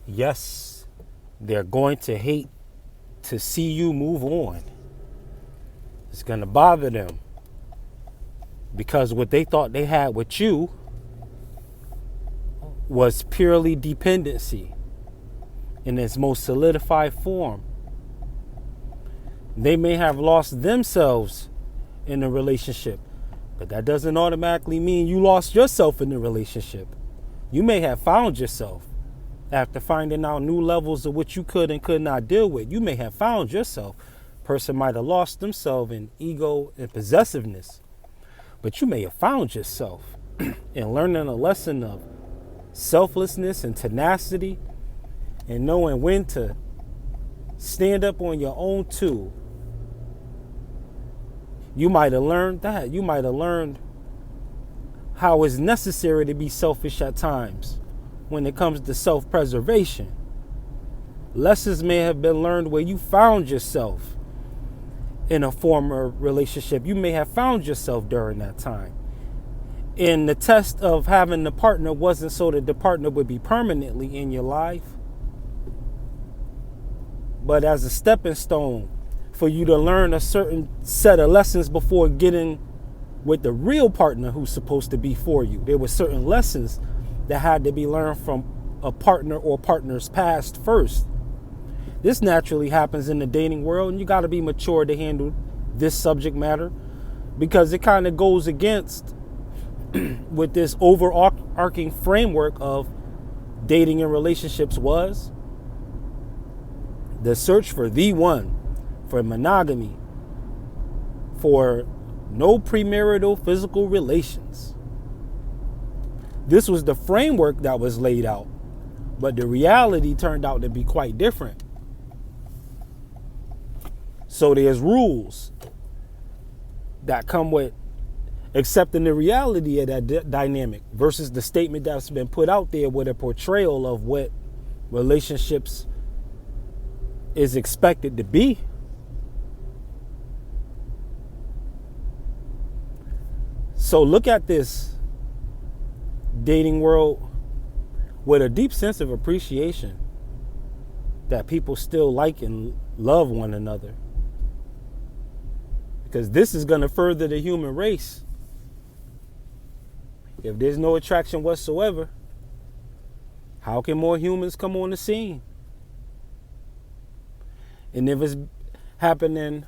Yes, they're going to hate to see you move on. It's going to bother them because what they thought they had with you was purely dependency in its most solidified form. They may have lost themselves in a relationship, but that doesn't automatically mean you lost yourself in the relationship. You may have found yourself after finding out new levels of what you could and could not deal with. You may have found yourself. Person might have lost themselves in ego and possessiveness, but you may have found yourself in learning a lesson of selflessness and tenacity and knowing when to stand up on your own too. You might have learned that. You might have learned how it's necessary to be selfish at times when it comes to self-preservation. Lessons may have been learned where you found yourself in a former relationship. You may have found yourself during that time. And the test of having the partner wasn't so that the partner would be permanently in your life, but as a stepping stone for you to learn a certain set of lessons before getting with the real partner who's supposed to be for you. There were certain lessons that had to be learned from a partner or partners past first. This naturally happens in the dating world, and you got to be mature to handle this subject matter because it kind of goes against what this overarching framework of dating and relationships was. The search for the one, for monogamy, for no premarital physical relations. This was the framework that was laid out, but the reality turned out to be quite different. So there's rules that come with accepting the reality of that dynamic versus the statement that's been put out there with a portrayal of what relationships is expected to be. So look at this dating world with a deep sense of appreciation that people still like and love one another. Because this is going to further the human race. If there's no attraction whatsoever, how can more humans come on the scene? And if it's happening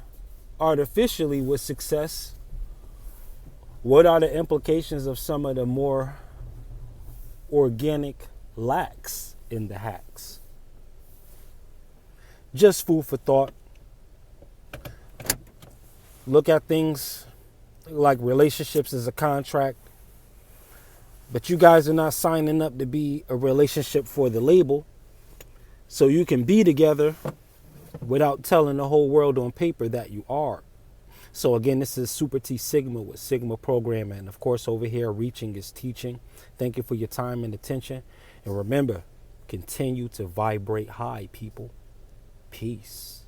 artificially with success, what are the implications of some of the more organic lacks in the hacks? Just food for thought. Look at things like relationships as a contract, but you guys are not signing up to be a relationship for the label, so you can be together without telling the whole world on paper that you are. So again, this is Super T Sigma with Sigma Programming. And of course, over here, reaching is teaching. Thank you for your time and attention. And remember, continue to vibrate high, people. Peace.